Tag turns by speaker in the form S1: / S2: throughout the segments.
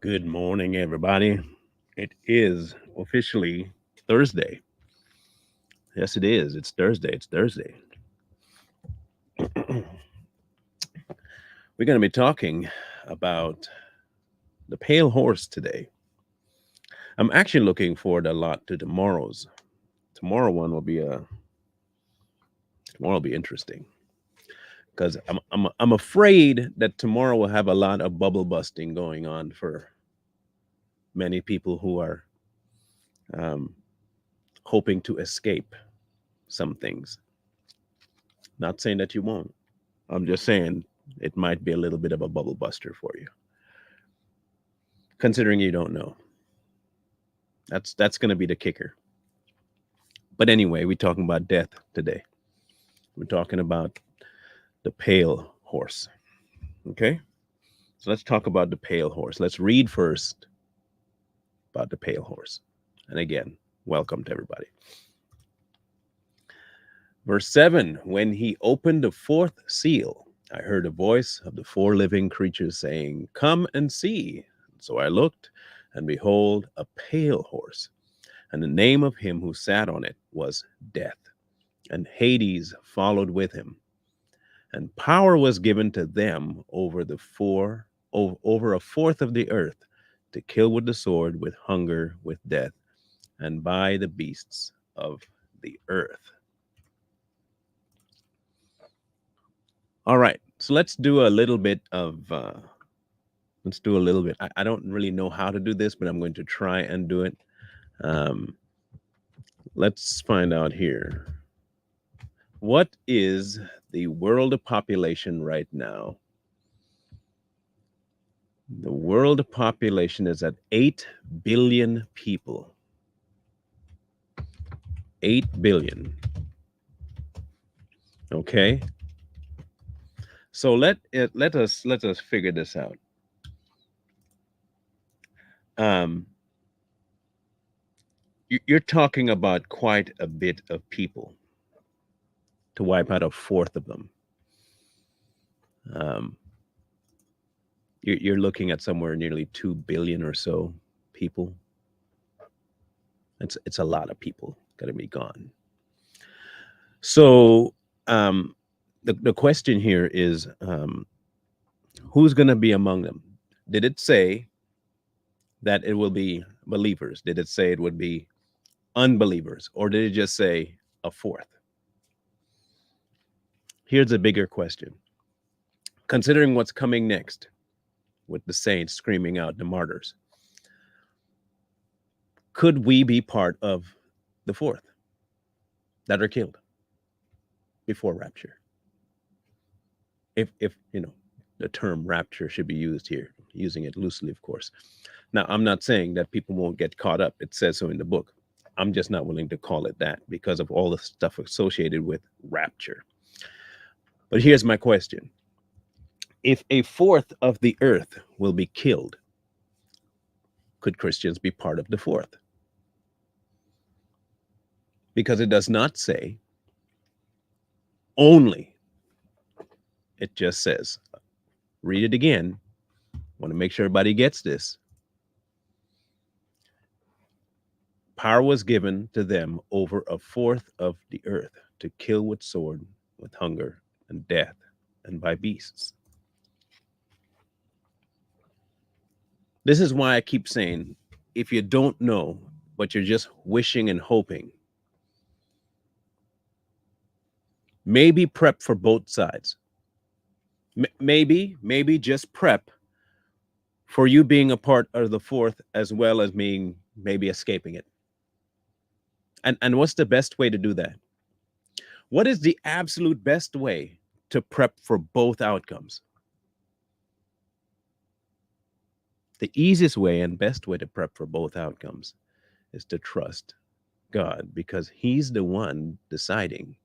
S1: Good morning, everybody. It is officially Thursday. Yes, it is. It's Thursday. It's Thursday. We're going to be talking about the pale horse today. I'm actually looking forward a lot to tomorrow's. Tomorrow one will be a tomorrow will be interesting because I'm afraid that tomorrow will have a lot of bubble busting going on for many people who are um, hoping to escape some things. Not saying that you won't. I'm just saying it might be a little bit of a bubble buster for you, considering you don't know. That's going to be the kicker. But anyway, we're talking about death today. We're talking about the pale horse. Okay, so let's talk about the pale horse. Let's read first about the pale horse. And again, welcome to everybody. Verse 7. When he opened the fourth seal, I heard a voice of the four living creatures saying, "Come and see." So I looked, and behold, a pale horse, and the name of him who sat on it was Death, and Hades followed with him. And power was given to them over a fourth of the earth, to kill with the sword, with hunger, with death, and by the beasts of the earth. All right, so let's do a little bit of let's do a little bit. I don't really know how to do this, but I'm going to try and do it. Um, let's find out here. What is the world population right now? The world population is at 8 billion people. 8 billion. Okay. So let us figure this out. Um, you're talking about quite a bit of people to wipe out a fourth of them. Um, you're looking at somewhere nearly 2 billion or so people. It's a lot of people going to be gone. So the question here is, who's going to be among them? Did it say that it will be believers? Did it say it would be unbelievers? Or did it just say a fourth? Here's a bigger question. Considering what's coming next with the saints screaming out, the martyrs, could we be part of the fourth that are killed before rapture? If the term rapture should be used here, using it loosely, of course. Now, I'm not saying that people won't get caught up. It says so in the book. I'm just not willing to call it that because of all the stuff associated with rapture. But here's my question. If a fourth of the earth will be killed, could Christians be part of the fourth? Because it does not say only. It just says, read it again. Want to make sure everybody gets this. Power was given to them over a fourth of the earth, to kill with sword, with hunger, and death, and by beasts. This is why I keep saying, if you don't know, but you're just wishing and hoping, maybe prep for both sides. Maybe just prep for you being a part of the fourth, as well as being maybe escaping it. And what's the best way to do that? What is the absolute best way to prep for both outcomes? The easiest way and best way to prep for both outcomes is to trust God, because he's the one deciding.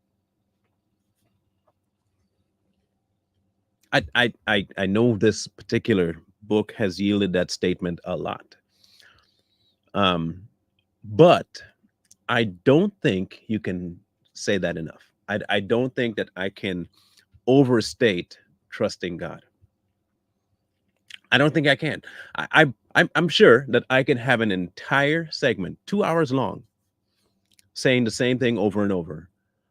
S1: I know this particular book has yielded that statement a lot. But I don't think you can say that enough. I don't think that I can overstate trusting God. I don't think I can. I'm sure that I can have an entire segment, 2 hours long, saying the same thing over and over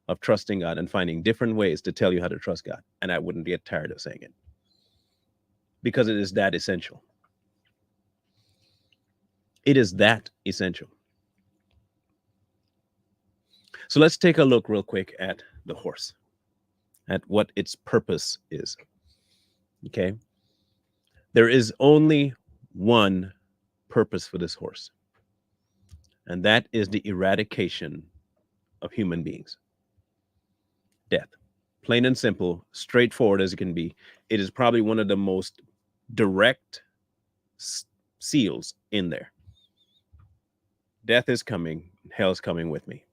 S1: of trusting God and finding different ways to tell you how to trust God. And I wouldn't get tired of saying it because it is that essential. It is that essential. So let's take a look real quick at the horse, at what its purpose is. Okay. There is only one purpose for this horse, and that is the eradication of human beings. Death. Plain and simple, straightforward as it can be. It is probably one of the most direct seals in there. Death is coming, hell's coming with me.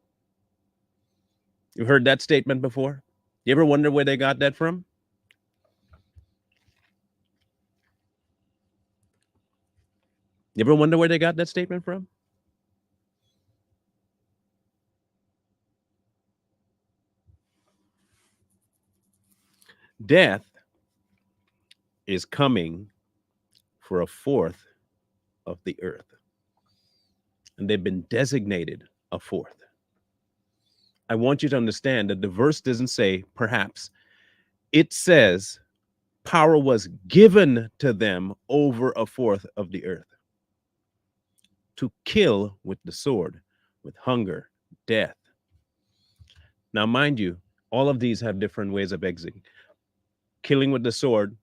S1: You've heard that statement before? You ever wonder where they got that from? You ever wonder where they got that statement from? Death is coming for a fourth of the earth, and they've been designated a fourth. I want you to understand that the verse doesn't say perhaps, it says power was given to them over a fourth of the earth to kill with the sword, with hunger, death. Now, mind you, all of these have different ways of exiting. Killing with the sword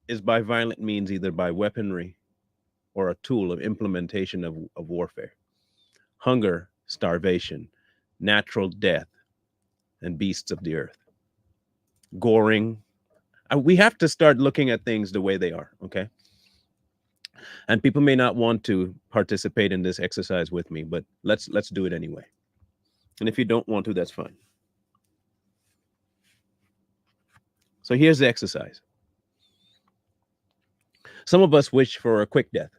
S1: is by violent means, either by weaponry or a tool of implementation of warfare. Hunger, starvation, natural death, and beasts of the earth. Goring. We have to start looking at things the way they are, okay? And people may not want to participate in this exercise with me, but let's do it anyway. And if you don't want to, that's fine. So here's the exercise. Some of us wish for a quick death.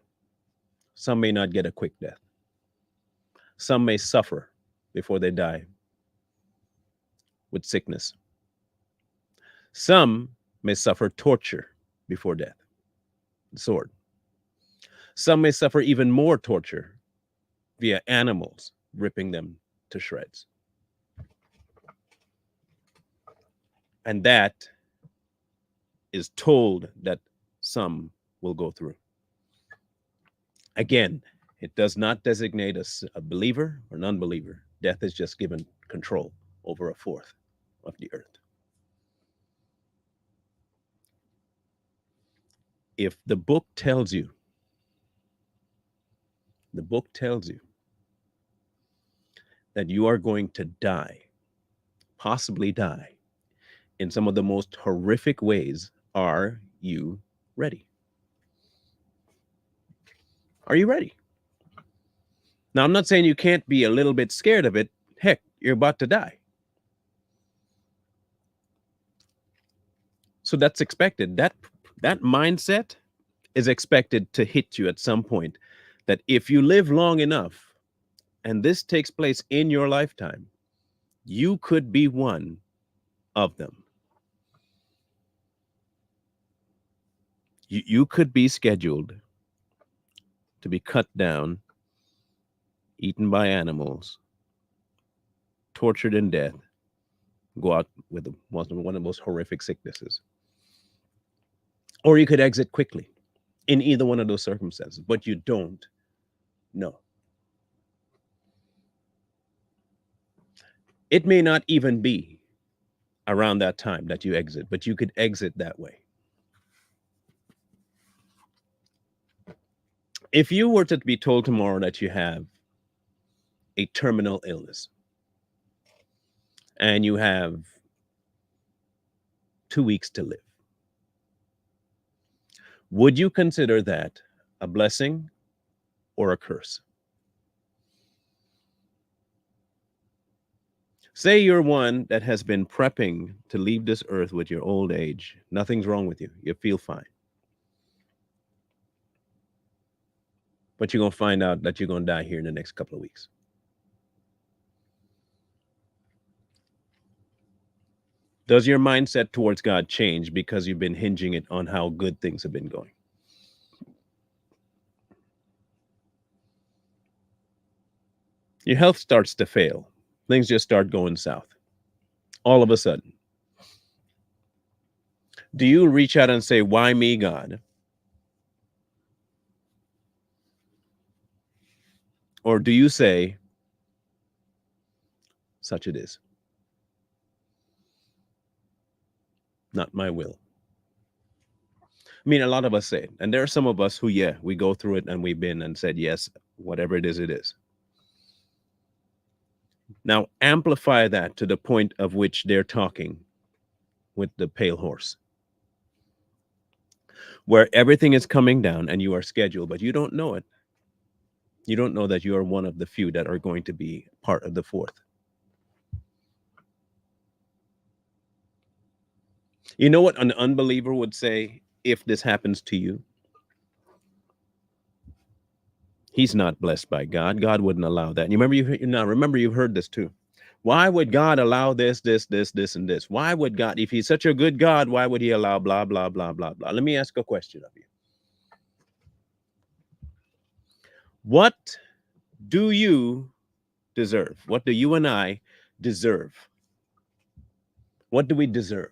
S1: Some may not get a quick death. Some may suffer before they die with sickness. Some may suffer torture before death, the sword. Some may suffer even more torture via animals ripping them to shreds. And that is told that some will go through. Again, it does not designate us a believer or non-believer. Death is just given control over a fourth of the earth. If the book tells you that you are going to die, possibly die, in some of the most horrific ways, are you ready? Are you ready? Now, I'm not saying you can't be a little bit scared of it. Heck, you're about to die. So that's expected. That mindset is expected to hit you at some point. That if you live long enough, and this takes place in your lifetime, you could be one of them. You could be scheduled to be cut down, eaten by animals, tortured in death, go out with one of the most horrific sicknesses. Or you could exit quickly in either one of those circumstances, but you don't know. It may not even be around that time that you exit, but you could exit that way. If you were to be told tomorrow that you have a terminal illness and you have 2 weeks to live, would you consider that a blessing or a curse? Say you're one that has been prepping to leave this earth with your old age. Nothing's wrong with you. You feel fine. But you're going to find out that you're going to die here in the next couple of weeks. Does your mindset towards God change because you've been hinging it on how good things have been going? Your health starts to fail. Things just start going south all of a sudden. Do you reach out and say, "Why me, God?" Or do you say, "Such it is, not my will"? I mean, a lot of us say it. And there are some of us who, yeah, we go through it and we've been and said, yes, whatever it is, it is. Now, amplify that to the point of which they're talking with the pale horse, where everything is coming down and you are scheduled, but you don't know it. You don't know that you are one of the few that are going to be part of the fourth. You know what an unbeliever would say if this happens to you? He's not blessed by God. God wouldn't allow that. And you remember remember you've heard this too. Why would God allow this, and this? Why would God, if he's such a good God, why would he allow blah, blah, blah, blah, blah? Let me ask a question of you. What do you deserve? What do you and I deserve? What do we deserve?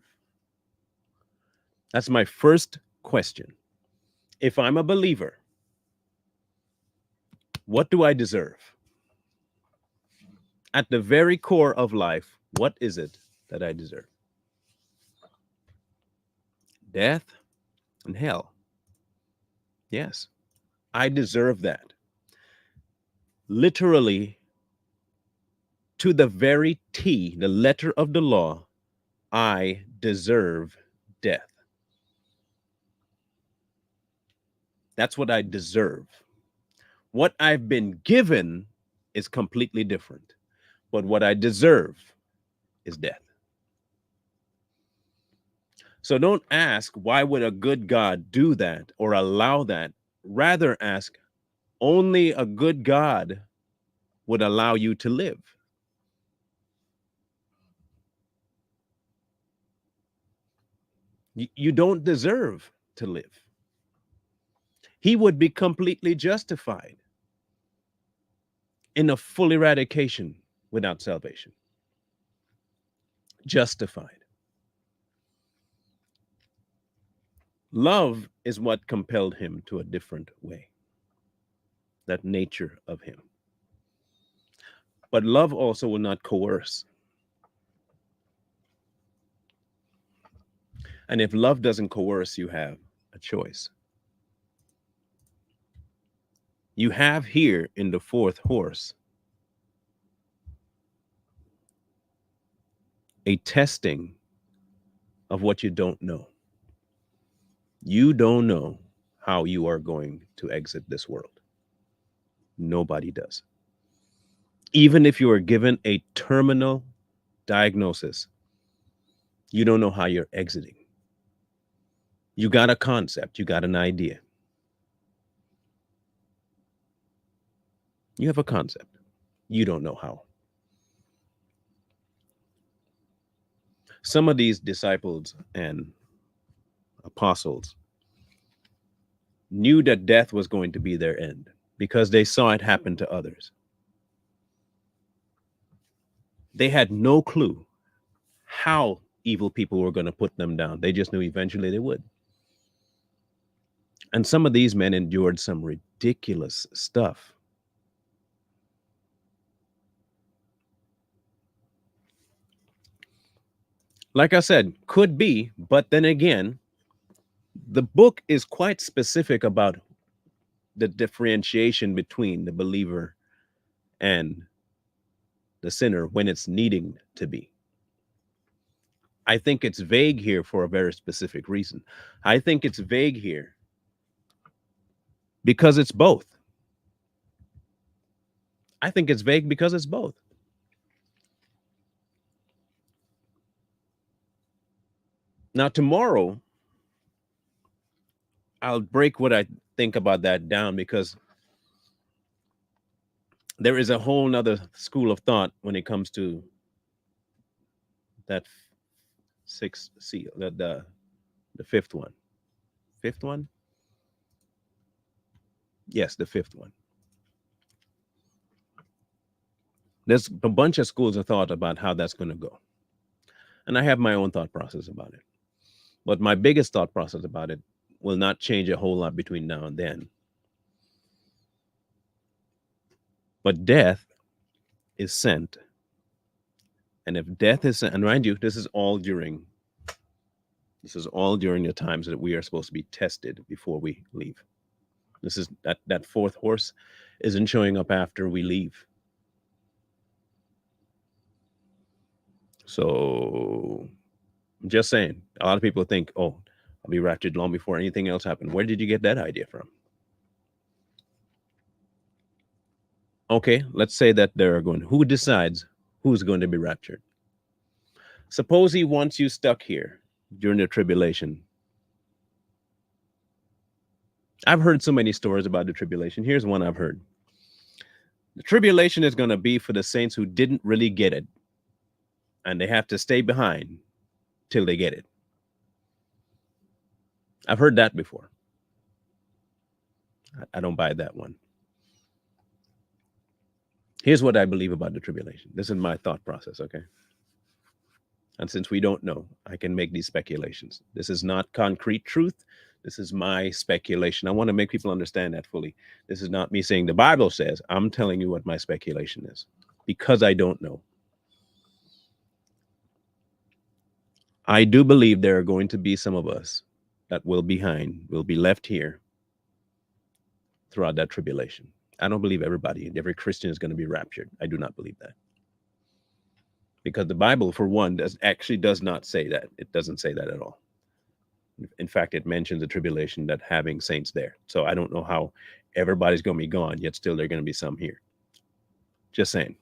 S1: That's my first question. If I'm a believer, what do I deserve? At the very core of life, what is it that I deserve? Death and hell. Yes, I deserve that. Literally, to the very T, the letter of the law, I deserve death. That's what I deserve. What I've been given is completely different. But what I deserve is death. So don't ask, why would a good God do that or allow that? Rather ask, only a good God would allow you to live. You don't deserve to live. He would be completely justified in a full eradication without salvation. Justified. Love is what compelled him to a different way, that nature of him. But love also will not coerce. And if love doesn't coerce, you have a choice. You have here in the fourth horse a testing of what you don't know. You don't know how you are going to exit this world. Nobody does. Even if you are given a terminal diagnosis, you don't know how you're exiting. You got a concept, you got an idea. You have a concept. You don't know how. Some of these disciples and apostles knew that death was going to be their end because they saw it happen to others. They had no clue how evil people were going to put them down. They just knew eventually they would. And some of these men endured some ridiculous stuff. Like I said, could be, but then again, the book is quite specific about the differentiation between the believer and the sinner when it's needing to be. I think it's vague here for a very specific reason. I think it's vague here because it's both. I think it's vague because it's both. Now, tomorrow, I'll break what I think about that down because there is a whole nother school of thought when it comes to that sixth seal, the fifth one. Fifth one? Yes, the fifth one. There's a bunch of schools of thought about how that's going to go. And I have my own thought process about it. But my biggest thought process about it will not change a whole lot between now and then. But death is sent. And if death is sent, and mind you, this is all during the times that we are supposed to be tested before we leave. This is that fourth horse isn't showing up after we leave. So I'm just saying, a lot of people think, oh, I'll be raptured long before anything else happened. Where did you get that idea from? Okay, let's say that who decides who's going to be raptured? Suppose he wants you stuck here during the tribulation. I've heard so many stories about the tribulation. Here's one I've heard. The tribulation is going to be for the saints who didn't really get it, and they have to stay behind till they get it. I've heard that before. I don't buy that one. Here's what I believe about the tribulation. This is my thought process, okay? And since we don't know, I can make these speculations. This is not concrete truth. This is my speculation. I want to make people understand that fully. This is not me saying the Bible says. I'm telling you what my speculation is because I don't know. I do believe there are going to be some of us that will be left here throughout that tribulation. I don't believe every Christian is going to be raptured. I do not believe that. Because the Bible, for one, does not say that. It doesn't say that at all. In fact, it mentions the tribulation that having saints there. So I don't know how everybody's going to be gone, yet still there are going to be some here. Just saying.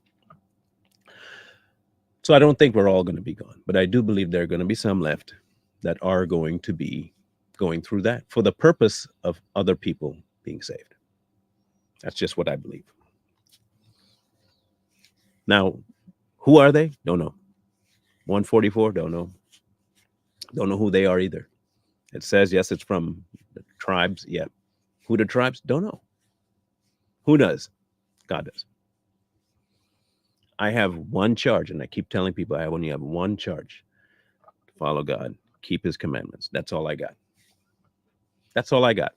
S1: So I don't think we're all going to be gone, but I do believe there are going to be some left that are going to be going through that for the purpose of other people being saved. That's just what I believe. Now, who are they? Don't know. 144? Don't know. Don't know who they are either. It says, yes, it's from the tribes. Yeah. Who the tribes? Don't know. Who does? God does. I have one charge, and I keep telling people I only have one charge. Follow God, keep his commandments. That's all I got. That's all I got.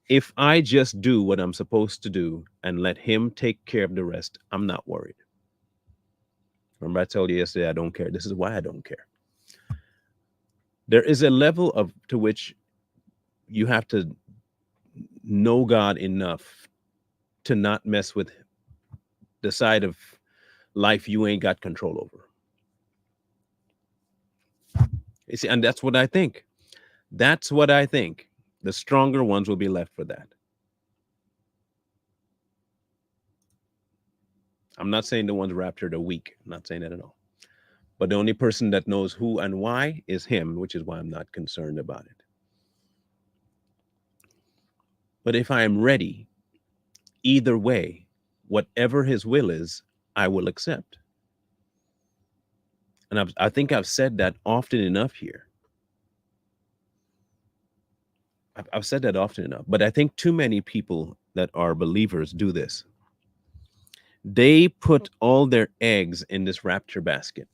S1: If I just do what I'm supposed to do and let him take care of the rest, I'm not worried. Remember I told you yesterday I don't care. This is why I don't care. There is a level to which you have to know God enough to not mess with the side of life you ain't got control over. You see, and that's what I think. That's what I think. The stronger ones will be left for that. I'm not saying the ones raptured are weak. I'm not saying that at all. But the only person that knows who and why is him, which is why I'm not concerned about it. But if I am ready, either way, whatever his will is, I will accept. And I think I've said that often enough here. I've said that often enough, but I think too many people that are believers do this. They put all their eggs in this rapture basket.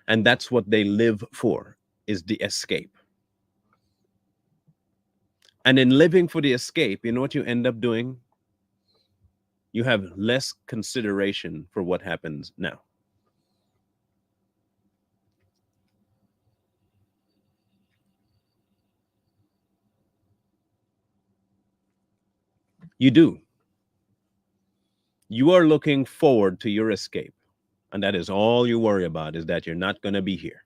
S1: And that's what they live for, is the escape. And in living for the escape, you know what you end up doing? You have less consideration for what happens now. You do. You are looking forward to your escape. And that is all you worry about, is that you're not going to be here.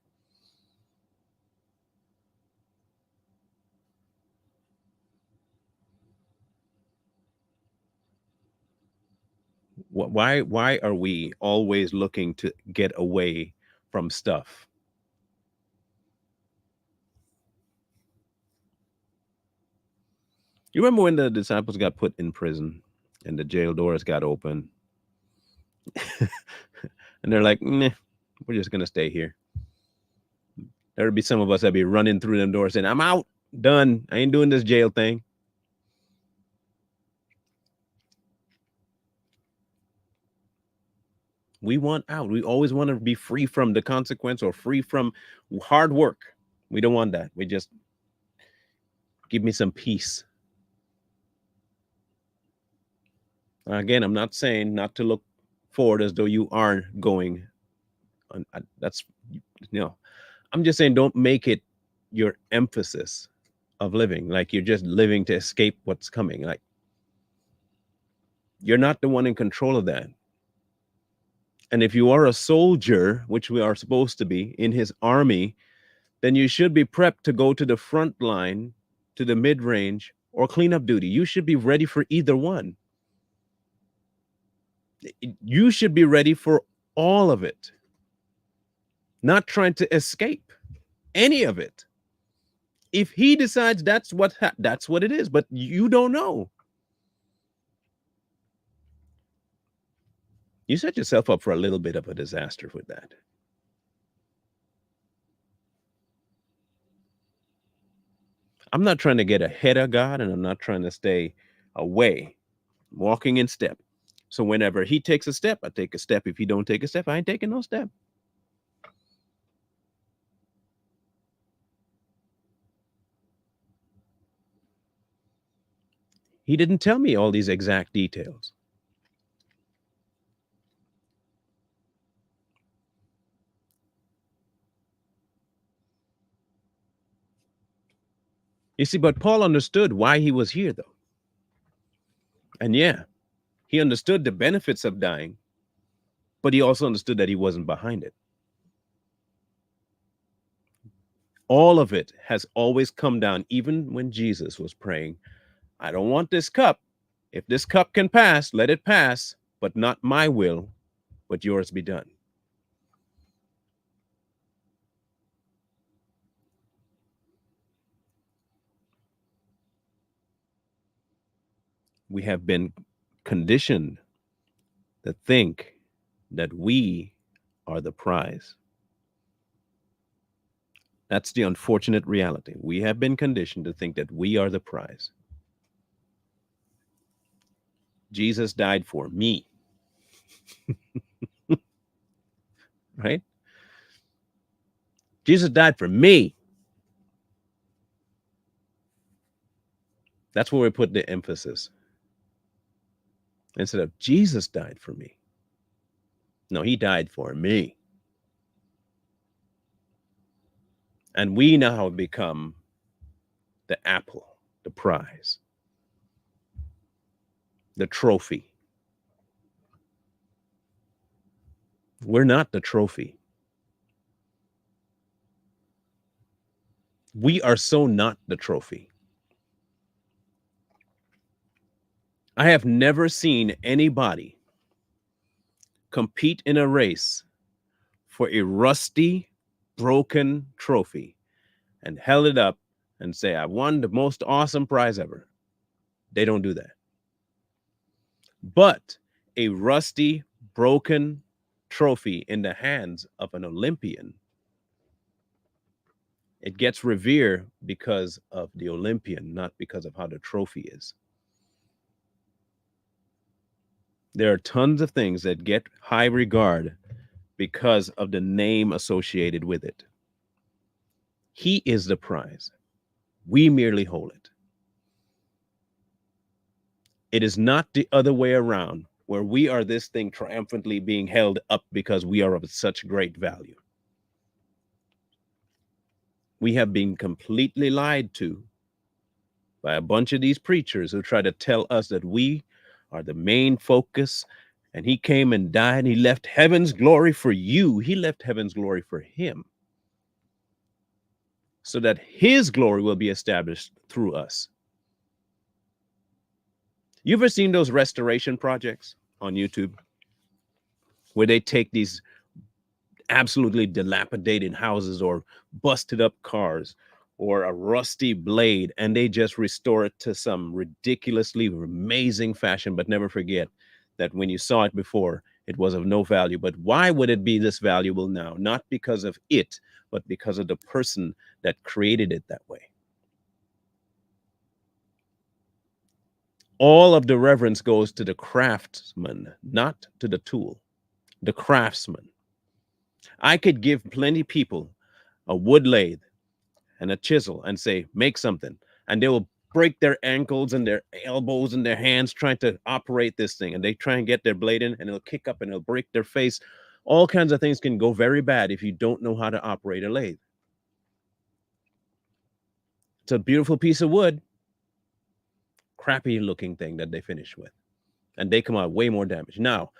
S1: Why are we always looking to get away from stuff? You remember when the disciples got put in prison and the jail doors got open? And they're like, nah, we're just going to stay here. There'd be some of us that be running through them doors saying, I'm out, done. I ain't doing this jail thing. We want out. We always want to be free from the consequence or free from hard work. We don't want that. We just give me some peace. Again, I'm not saying not to look forward as though you are going. That's, you know, I'm just saying don't make it your emphasis of living. Like you're just living to escape what's coming. Like you're not the one in control of that. And if you are a soldier, which we are supposed to be in his army, then you should be prepped to go to the front line, to the mid range, or cleanup duty. You should be ready for either one. You should be ready for all of it, not trying to escape any of it. If he decides that's what it is, but you don't know. You set yourself up for a little bit of a disaster with that. I'm not trying to get ahead of God, and I'm not trying to stay away, walking in step. So whenever he takes a step, I take a step. If he don't take a step, I ain't taking no step. He didn't tell me all these exact details. You see, but Paul understood why he was here, though. And yeah, he understood the benefits of dying, but he also understood that he wasn't behind it. All of it has always come down, even when Jesus was praying, I don't want this cup. If this cup can pass, let it pass, but not my will, but yours be done. We have been conditioned to think that we are the prize. That's the unfortunate reality. We have been conditioned to think that we are the prize. Jesus died for me, right? Jesus died for me. That's where we put the emphasis. Instead of Jesus died for me. No, he died for me. And we now have become the apple, the prize, the trophy. We're not the trophy. We are so not the trophy. I have never seen anybody compete in a race for a rusty, broken trophy and held it up and say, I won the most awesome prize ever. They don't do that. But a rusty, broken trophy in the hands of an Olympian, it gets revered because of the Olympian, not because of how the trophy is. There are tons of things that get high regard because of the name associated with it. He is the prize. We merely hold it. It is not the other way around, where we are this thing triumphantly being held up because we are of such great value. We have been completely lied to by a bunch of these preachers who try to tell us that we are the main focus. And he came and died. And he left heaven's glory for you. He left heaven's glory for him, so that his glory will be established through us. You ever seen those restoration projects on YouTube where they take these absolutely dilapidated houses or busted up cars or a rusty blade and they just restore it to some ridiculously amazing fashion, but never forget that when you saw it before, it was of no value. But why would it be this valuable now? Not because of it, but because of the person that created it that way. All of the reverence goes to the craftsman, not to the tool. the craftsman. I could give plenty people a wood lathe and a chisel and say, make something. And they will break their ankles and their elbows and their hands trying to operate this thing. And they try and get their blade in and it'll kick up and it'll break their face. All kinds of things can go very bad if you don't know how to operate a lathe. It's a beautiful piece of wood, crappy looking thing that they finish with. And they come out way more damaged. Now,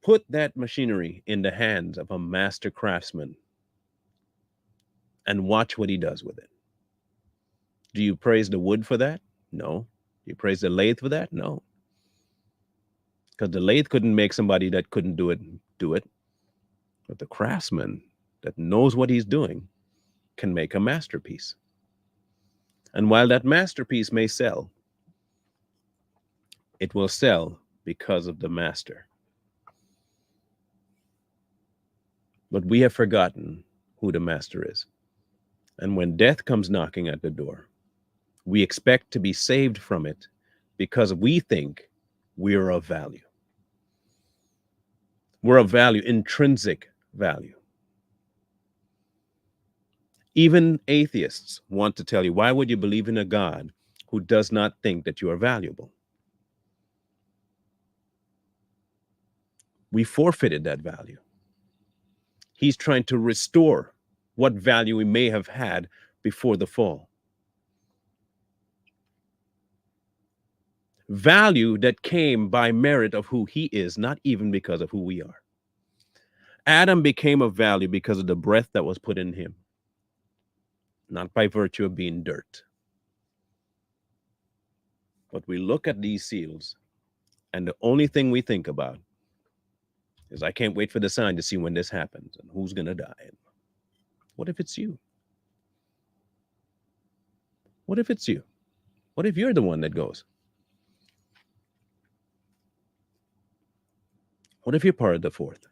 S1: put that machinery in the hands of a master craftsman and watch what he does with it. Do you praise the wood for that? No. Do you praise the lathe for that? No. Because the lathe couldn't make somebody that couldn't do it. But the craftsman that knows what he's doing can make a masterpiece. And while that masterpiece may sell, it will sell because of the master. But we have forgotten who the master is. And when death comes knocking at the door, we expect to be saved from it because we think we're of value. We're of value, intrinsic value. Even atheists want to tell you, why would you believe in a God who does not think that you are valuable? We forfeited that value. He's trying to restore what value we may have had before the fall. Value that came by merit of who he is, not even because of who we are. Adam became of value because of the breath that was put in him, not by virtue of being dirt. But we look at these seals, and the only thing we think about is, I can't wait for the sign to see when this happens and who's going to die. What if it's you? What if it's you? What if you're the one that goes? What if you're part of the fourth?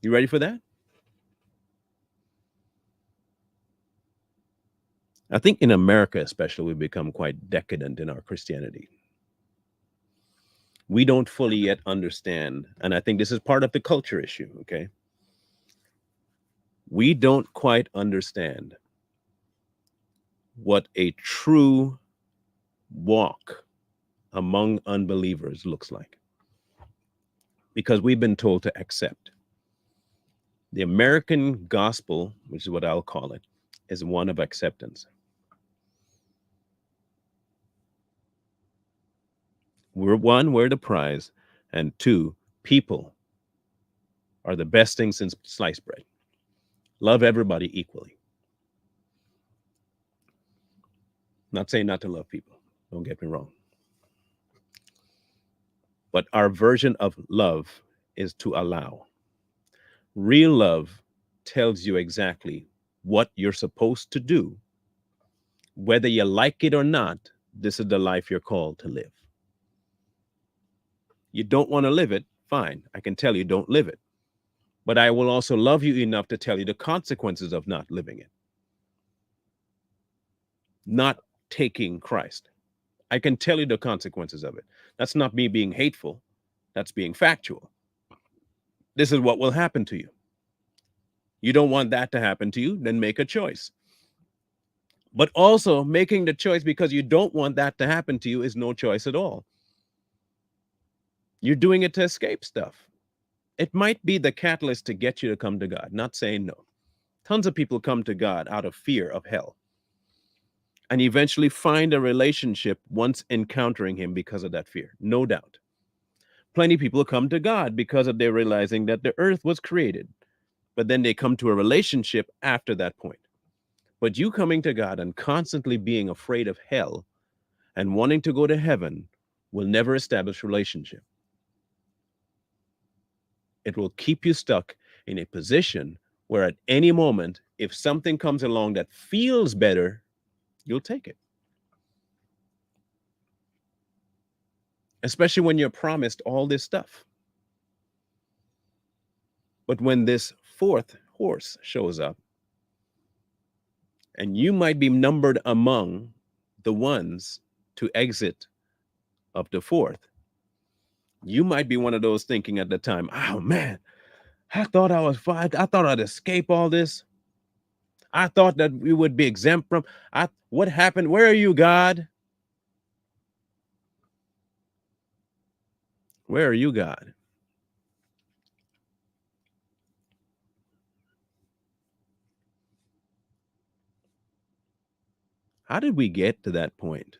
S1: You ready for that? I think in America, especially, we've become quite decadent in our Christianity. We don't fully yet understand, and I think this is part of the culture issue, okay? We don't quite understand what a true walk among unbelievers looks like, because we've been told to accept. The American gospel, which is what I'll call it, is one of acceptance. We're the prize, and two, people are the best thing since sliced bread. Love everybody equally. Not saying not to love people, don't get me wrong. But our version of love is to allow. Real love tells you exactly what you're supposed to do. Whether you like it or not, this is the life you're called to live. You don't want to live it, fine. I can tell you don't live it. But I will also love you enough to tell you the consequences of not living it. Not taking Christ. I can tell you the consequences of it. That's not me being hateful. That's being factual. This is what will happen to you. You don't want that to happen to you, then make a choice. But also, making the choice because you don't want that to happen to you is no choice at all. You're doing it to escape stuff. It might be the catalyst to get you to come to God, not saying no. Tons of people come to God out of fear of hell and eventually find a relationship once encountering him because of that fear, no doubt. Plenty of people come to God because of their realizing that the earth was created, but then they come to a relationship after that point. But you coming to God and constantly being afraid of hell and wanting to go to heaven will never establish relationship. It will keep you stuck in a position where at any moment, if something comes along that feels better, you'll take it. Especially when you're promised all this stuff. But when this fourth horse shows up, and you might be numbered among the ones to exit of the fourth, You might be one of those thinking at the time, oh man, I thought I was fine. I thought I'd escape all this. I thought that we would be exempt from. What happened? Where are you, God? Where are you, God? How did we get to that point?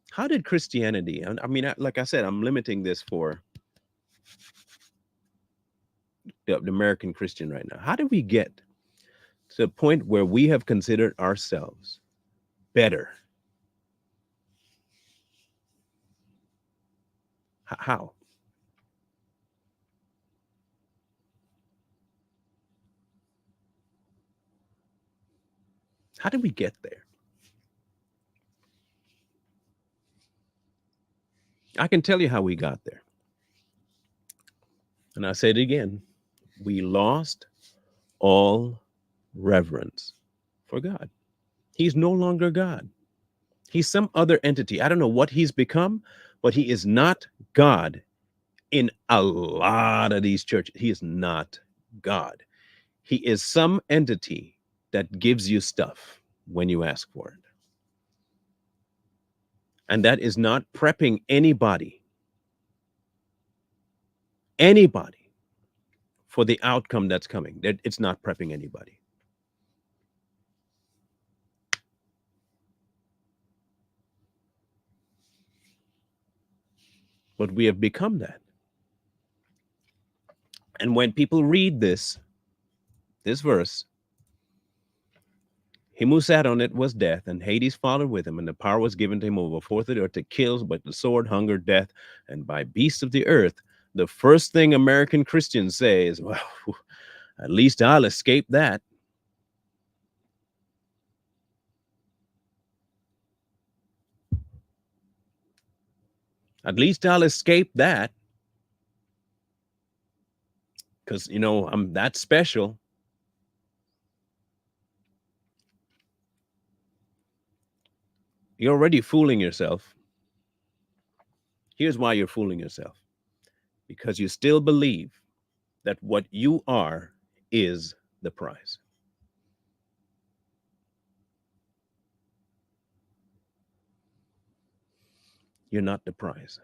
S1: How did Christianity? I mean, like I said, I'm limiting this for the American Christian right now. How did we get to the point where we have considered ourselves better? How? How did we get there? I can tell you how we got there. And I say it again. We lost all reverence for God. He's no longer God. He's some other entity. I don't know what he's become, but he is not God in a lot of these churches. He is not God. He is some entity that gives you stuff when you ask for it. And that is not prepping anybody for the outcome that's coming. It's not prepping anybody. But we have become that. And when people read this verse, him who sat on it was death, and Hades followed with him, and the power was given to him over fourth of the earth to kill, but the sword, hunger, death, and by beasts of the earth. The first thing American Christians say is, well, at least I'll escape that. At least I'll escape that. Because, I'm that special. You're already fooling yourself. Here's why you're fooling yourself. Because you still believe that what you are is the prize. You're not the prize.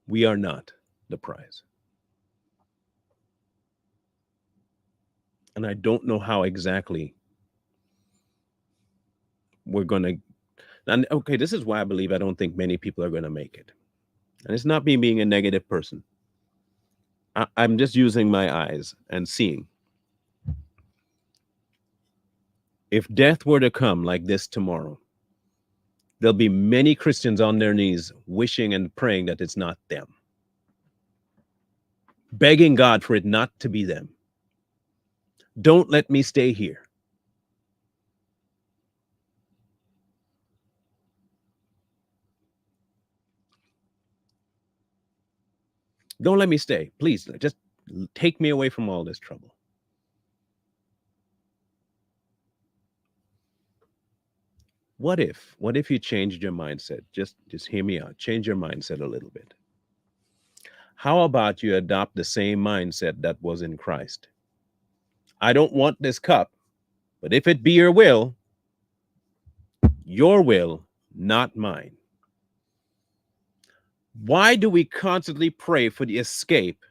S1: We are not the prize. And I don't know how exactly we're going to. And okay, this is why I believe I don't think many people are going to make it. And it's not me being a negative person. I'm just using my eyes and seeing. If death were to come like this tomorrow, there'll be many Christians on their knees wishing and praying that it's not them, begging God for it not to be them. Don't let me stay here. Don't let me stay. Please, just take me away from all this trouble. What if you changed your mindset? Just hear me out. Change your mindset a little bit. How about you adopt the same mindset that was in Christ? I don't want this cup, but if it be your will, not mine. Why do we constantly pray for the escape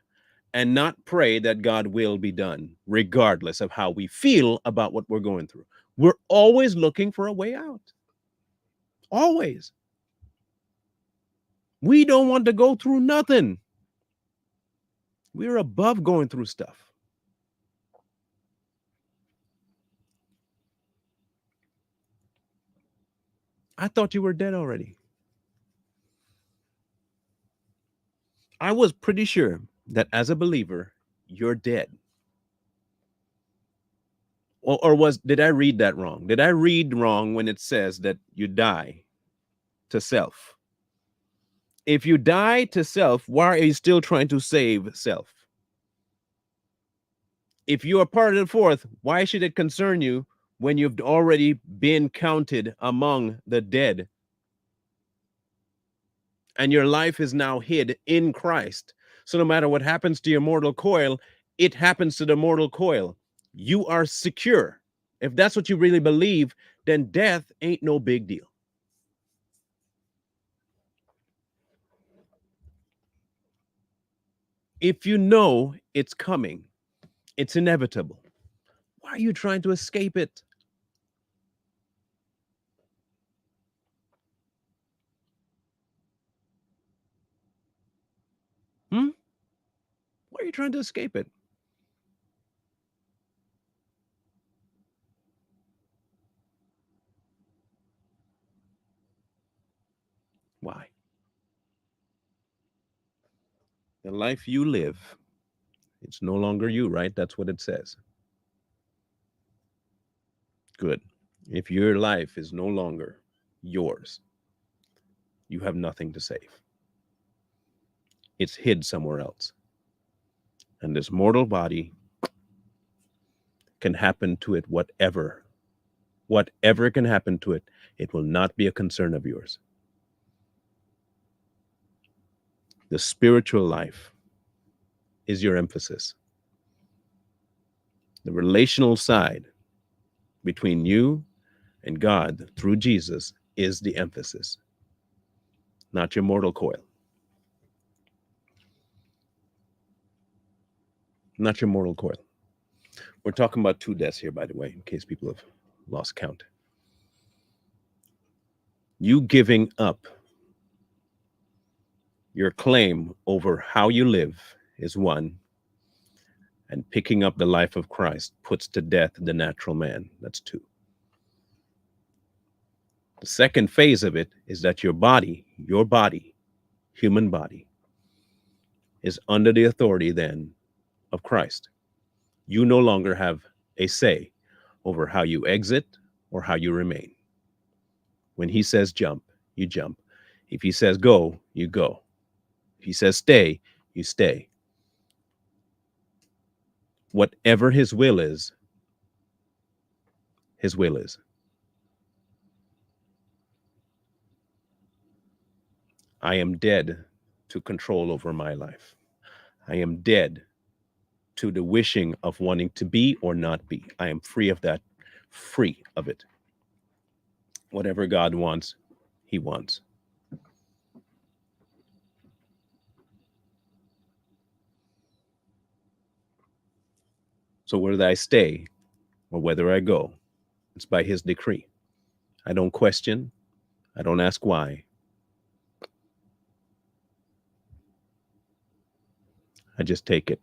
S1: and not pray that God will be done, regardless of how we feel about what we're going through? We're always looking for a way out. Always. We don't want to go through nothing. We're above going through stuff. I thought you were dead already. I was pretty sure that as a believer, you're dead. Or did I read that wrong? Did I read wrong when it says that you die to self? If you die to self, why are you still trying to save self? If you are part of the fourth, why should it concern you when you've already been counted among the dead? and your life is now hid in Christ. So no matter what happens to your mortal coil, it happens to the mortal coil. You are secure. If that's what you really believe, then death ain't no big deal. If you know it's coming, it's inevitable. Why are you trying to escape it? Hmm? Why are you trying to escape it? Why? The life you live, it's no longer you, right? That's what it says. Good. If your life is no longer yours, you have nothing to save. It's hid somewhere else. And this mortal body can happen to it whatever can happen to it, it will not be a concern of yours. The spiritual life is your emphasis. The relational side between you and God through Jesus is the emphasis, not your mortal coil. Not your mortal coil. We're talking about two deaths here, by the way, in case people have lost count. You giving up your claim over how you live is one, and picking up the life of Christ puts to death the natural man. That's two. The second phase of it is that your body, human body, is under the authority then of Christ. You no longer have a say over how you exit or how you remain. When he says jump, you jump. If he says go, you go. If he says stay, you stay. Whatever his will is, his will is. I am dead to control over my life. I am dead to the wishing of wanting to be or not be. I am free of that, free of it. Whatever God wants, he wants. So whether I stay or whether I go, it's by his decree. I don't question. I don't ask why. I just take it.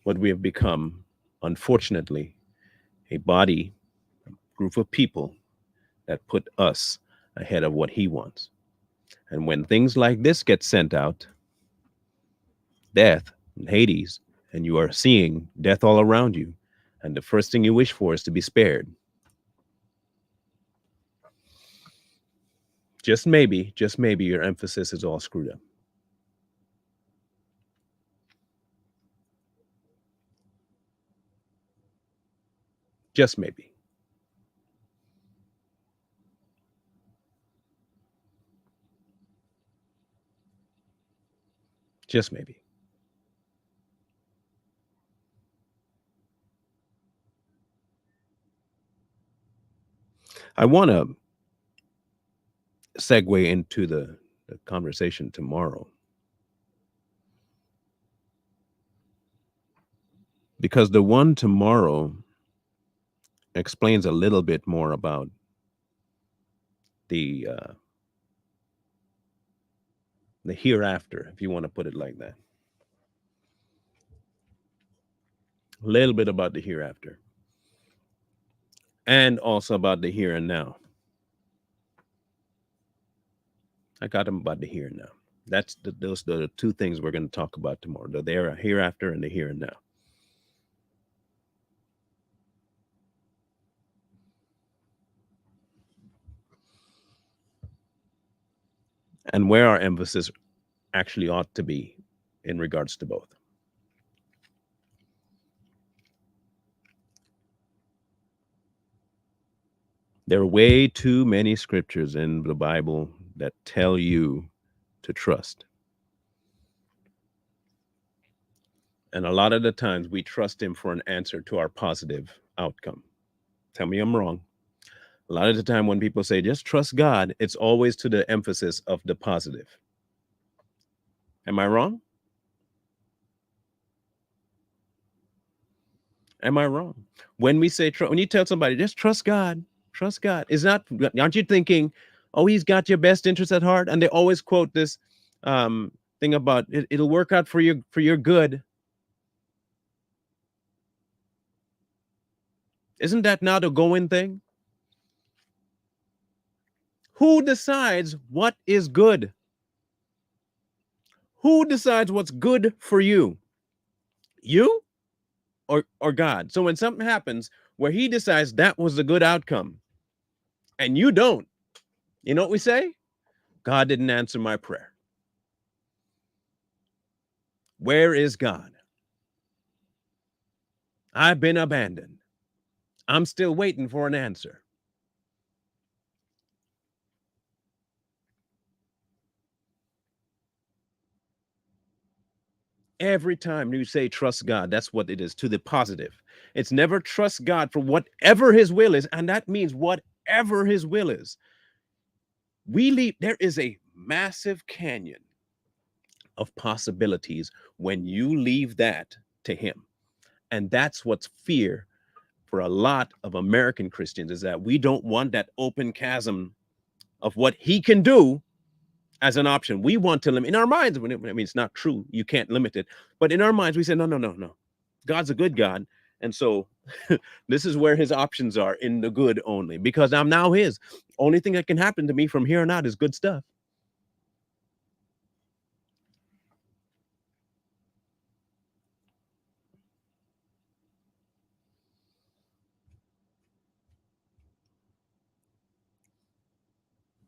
S1: What we have become, unfortunately, a body, a group of people that put us ahead of what he wants. And when things like this get sent out, death and Hades, and you are seeing death all around you, and the first thing you wish for is to be spared. Just maybe your emphasis is all screwed up. Just maybe. Just maybe. I want to segue into the conversation tomorrow because the one tomorrow explains a little bit more about the the hereafter, if you want to put it like that. A little bit about the hereafter, and also about the here and now. I got them about the here and now. Those are the two things we're going to talk about tomorrow: the there, hereafter, and the here and now. And where our emphasis actually ought to be in regards to both. There are way too many scriptures in the Bible that tell you to trust. And a lot of the times we trust him for an answer to our positive outcome. Tell me I'm wrong. A lot of the time when people say just trust God, it's always to the emphasis of the positive. Am I wrong? Am I wrong? When we say, when you tell somebody, just trust God, is not, aren't you thinking, oh, he's got your best interest at heart? And they always quote this thing about it'll work out for your good. Isn't that now the going thing? Who decides what is good? Who decides what's good for you? You or God? So when something happens where he decides that was a good outcome and you don't, you know what we say? God didn't answer my prayer. Where is God? I've been abandoned. I'm still waiting for an answer. Every time you say trust God, that's what it is, to the positive. It's never trust God for whatever his will is, and that means whatever his will is. There is a massive canyon of possibilities when you leave that to him. And that's what's fear for a lot of American Christians, is that we don't want that open chasm of what he can do as an option. We want to limit in our minds. I mean, it's not true. You can't limit it. But in our minds, we say, no. God's a good God. And so this is where his options are, in the good only, because I'm now his. Only thing that can happen to me from here on out is good stuff.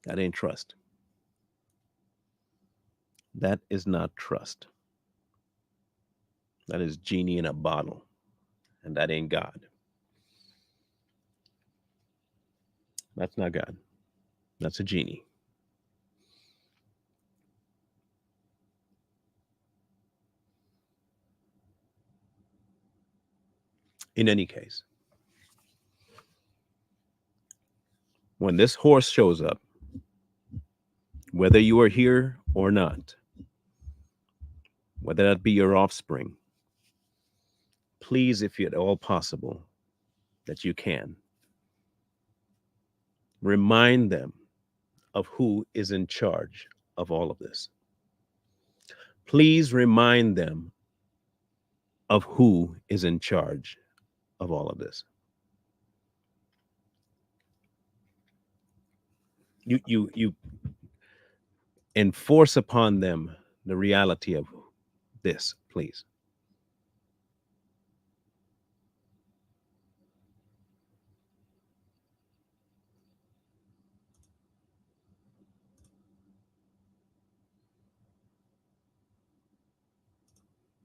S1: That ain't trust. That is not trust. That is genie in a bottle. And that ain't God. That's not God. That's a genie. In any case, when this horse shows up, whether you are here or not, whether that be your offspring, please, if at all possible, that you can, remind them of who is in charge of all of this. Please remind them of who is in charge of all of this. You enforce upon them the reality of this, please.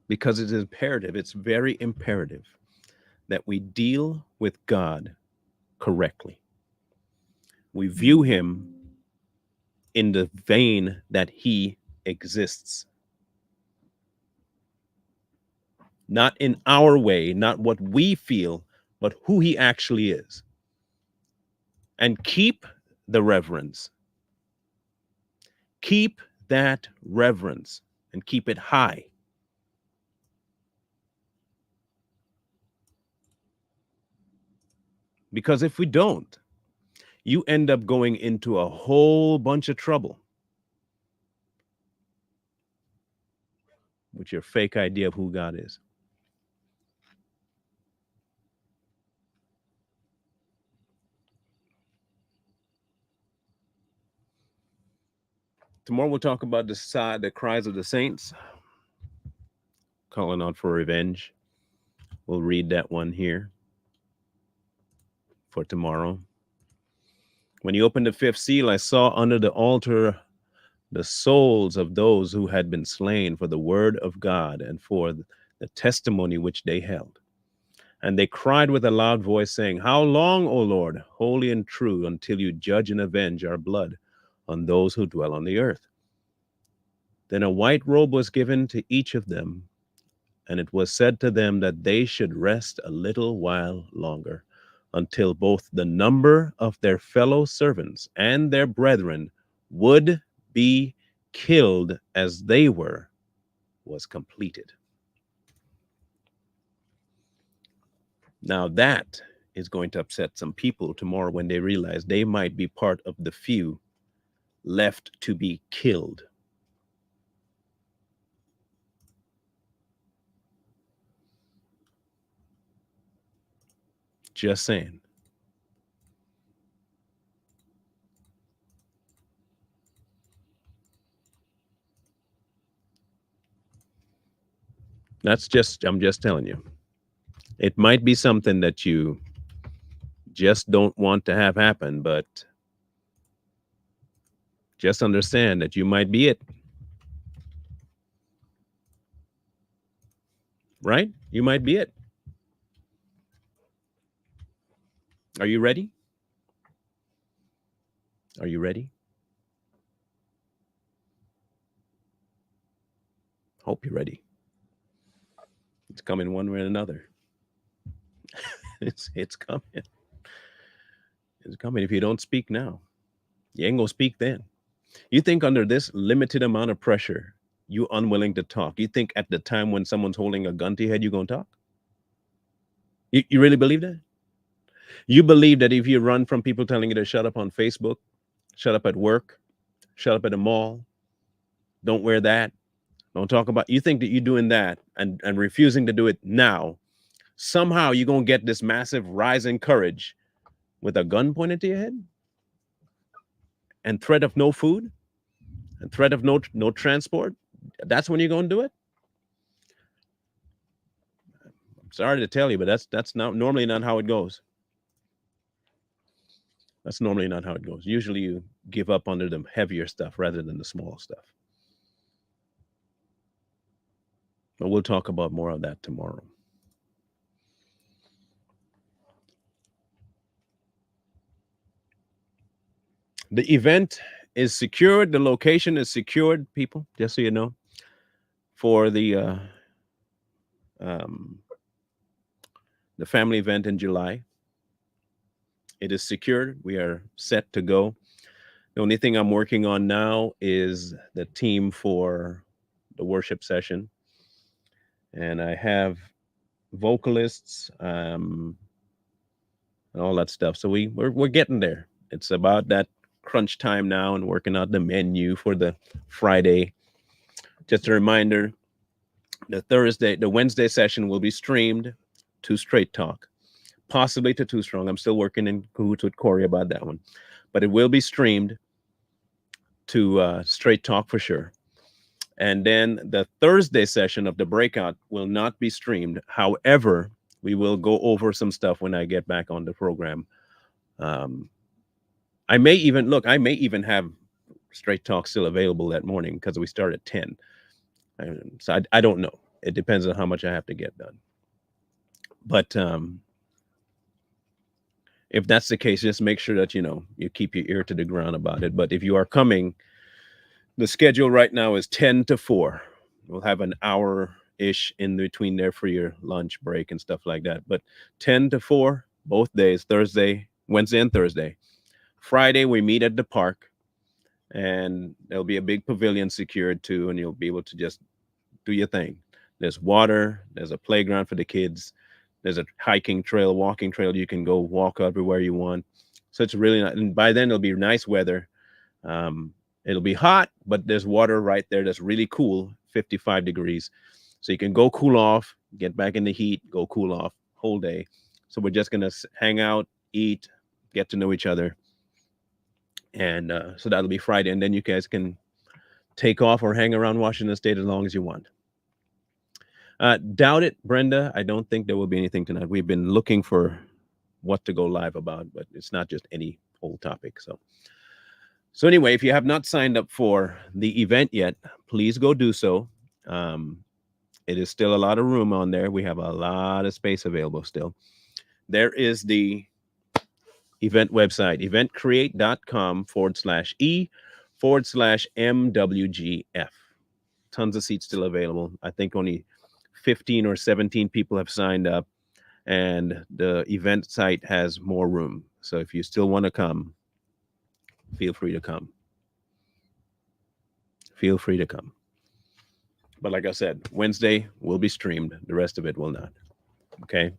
S1: Because it is imperative, it's very imperative that we deal with God correctly. We view him in the vein that he exists. Not in our way, not what we feel, but who he actually is. And keep the reverence. Keep that reverence and keep it high. Because if we don't, you end up going into a whole bunch of trouble with your fake idea of who God is. Tomorrow we'll talk about the cries of the saints, calling out for revenge. We'll read that one here for tomorrow. When he opened the fifth seal, I saw under the altar the souls of those who had been slain for the word of God and for the testimony which they held. And they cried with a loud voice, saying, How long, O Lord, holy and true, until you judge and avenge our blood on those who dwell on the earth. Then a white robe was given to each of them, and it was said to them that they should rest a little while longer, until both the number of their fellow servants and their brethren would be killed as they were was completed. Now that is going to upset some people tomorrow when they realize they might be part of the few left to be killed. Just saying. I'm just telling you. It might be something that you just don't want to have happen, but just understand that you might be it. Right? You might be it. Are you ready? Are you ready? Hope you're ready. It's coming one way or another. It's coming. It's coming. If you don't speak now, you ain't gonna speak then. You think under this limited amount of pressure, you unwilling to talk. You think at the time when someone's holding a gun to your head, you gonna talk? You really believe that? You believe that if you run from people telling you to shut up on Facebook, shut up at work, shut up at the mall, don't wear that, don't talk about, you think that you're doing that and refusing to do it now, somehow you're going to get this massive rise in courage with a gun pointed to your head and threat of no food and threat of no transport? That's when you're going to do it? I'm sorry to tell you, but that's not normally not how it goes. That's normally not how it goes. Usually you give up under the heavier stuff rather than the small stuff. But we'll talk about more of that tomorrow. The event is secured. The location is secured, people, just so you know, for the family event in July. It is secured. We are set to go. The only thing I'm working on now is the team for the worship session. And I have vocalists and all that stuff. So we're getting there. It's about that crunch time now and working out the menu for the Friday. Just a reminder, the Wednesday session will be streamed to Straight Talk, possibly to Too Strong. I'm still working in cahoots with Corey about that one, but it will be streamed to Straight Talk for sure. And then the Thursday session of the breakout will not be streamed. However, we will go over some stuff when I get back on the program. I may even have Straight Talk still available that morning because we start at 10. So I don't know. It depends on how much I have to get done. But if that's the case, just make sure that, you keep your ear to the ground about it. But if you are coming, the schedule right now is 10 to 4. We'll have an hour-ish in between there for your lunch break and stuff like that. But 10 to 4, both days, Wednesday and Thursday. Friday, we meet at the park, and there'll be a big pavilion secured too, and you'll be able to just do your thing. There's water, there's a playground for the kids, there's a hiking trail, walking trail. You can go walk everywhere you want. So it's really not, and by then it'll be nice weather. It'll be hot, but there's water right there that's really cool, 55 degrees. So you can go cool off, get back in the heat, go cool off whole day. So we're just going to hang out, eat, get to know each other. And so that'll be Friday. And then you guys can take off or hang around Washington State as long as you want. Doubt it, Brenda. I don't think there will be anything tonight. We've been looking for what to go live about, but it's not just any old topic. So anyway, if you have not signed up for the event yet, please go do so. It is still a lot of room on there. We have a lot of space available still. There is the event website, eventcreate.com/E /MWGF. Tons of seats still available. I think only 15 or 17 people have signed up, and the event site has more room. So if you still want to come, feel free to come. Feel free to come. But like I said, Wednesday will be streamed. The rest of it will not. Okay.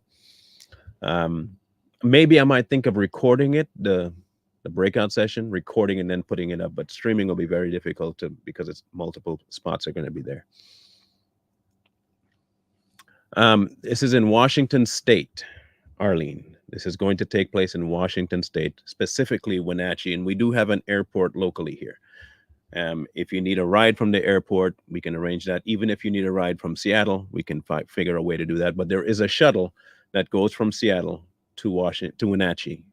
S1: Maybe I might think of recording it, the breakout session, recording and then putting it up. But streaming will be very difficult because it's multiple spots are going to be there. This is in Washington State, Arlene. This is going to take place in Washington State, specifically Wenatchee, and we do have an airport locally here. If you need a ride from the airport, we can arrange that. Even if you need a ride from Seattle, we can figure a way to do that. But there is a shuttle that goes from Seattle to Wenatchee.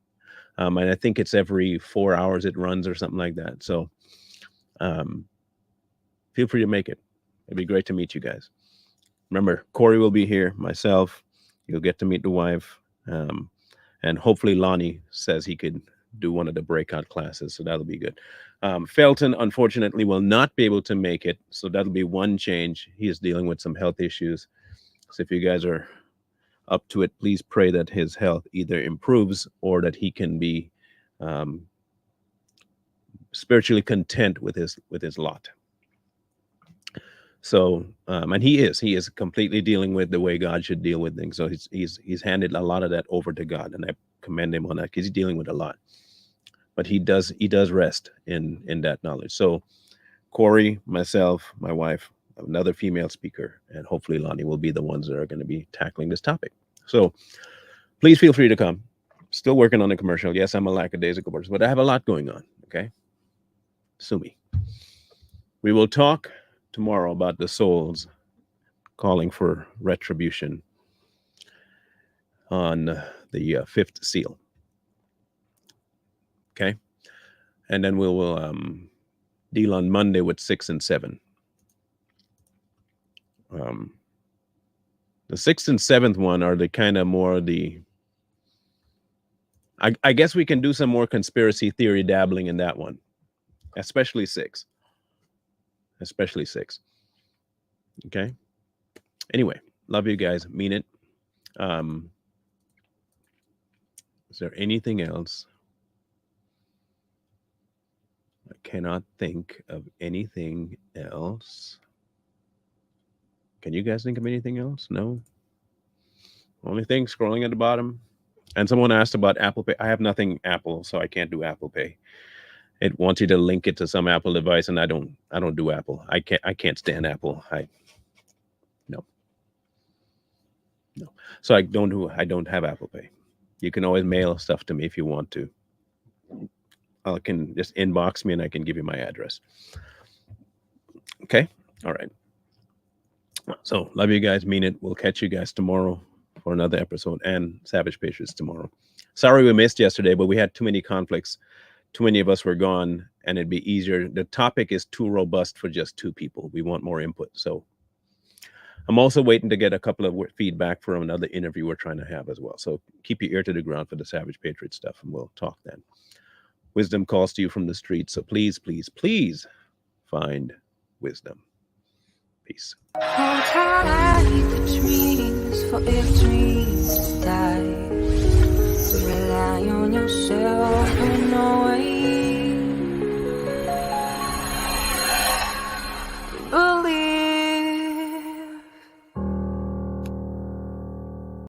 S1: And I think it's every 4 hours it runs or something like that. So feel free to make it. It'd be great to meet you guys. Remember, Corey will be here, myself. You'll get to meet the wife. And hopefully Lonnie says he could do one of the breakout classes. So that'll be good. Felton, unfortunately, will not be able to make it. So that'll be one change. He is dealing with some health issues. So if you guys are up to it, please pray that his health either improves or that he can be spiritually content with his lot. So, and he is completely dealing with the way God should deal with things. So he's handed a lot of that over to God, and I commend him on that because he's dealing with a lot. But he does rest in that knowledge. So Corey, myself, my wife, another female speaker, and hopefully Lonnie will be the ones that are going to be tackling this topic. So please feel free to come. Still working on the commercial. Yes, I'm a lackadaisical person, but I have a lot going on. Okay. Sue me. We will talk tomorrow about the souls calling for retribution on the fifth seal. Okay. And then we will deal on Monday with 6 and 7. The 6th and 7th one are the kind of more I guess we can do some more conspiracy theory dabbling in that one, especially 6. Okay. Anyway, love you guys. Mean it. Is there anything else? I cannot think of anything else. Can you guys think of anything else? No. Only thing scrolling at the bottom. And someone asked about Apple Pay. I have nothing Apple, so I can't do Apple Pay. It wants you to link it to some Apple device, and I don't do Apple. I can't stand Apple. No. So I don't have Apple Pay. You can always mail stuff to me if you want to. I can just inbox me and I can give you my address. Okay. All right. So love you guys. Mean it. We'll catch you guys tomorrow for another episode, and Savage Patriots tomorrow. Sorry we missed yesterday, but we had too many conflicts. Too many of us were gone, and it'd be easier. The topic is too robust for just 2 people. We want more input. So I'm also waiting to get a couple of feedback from another interview we're trying to have as well. So keep your ear to the ground for the Savage Patriot stuff, and we'll talk then. Wisdom calls to you from the streets. So please, please, please find wisdom. Peace.
S2: Hold tight the dreams, for if dreams die, rely on yourself in no way.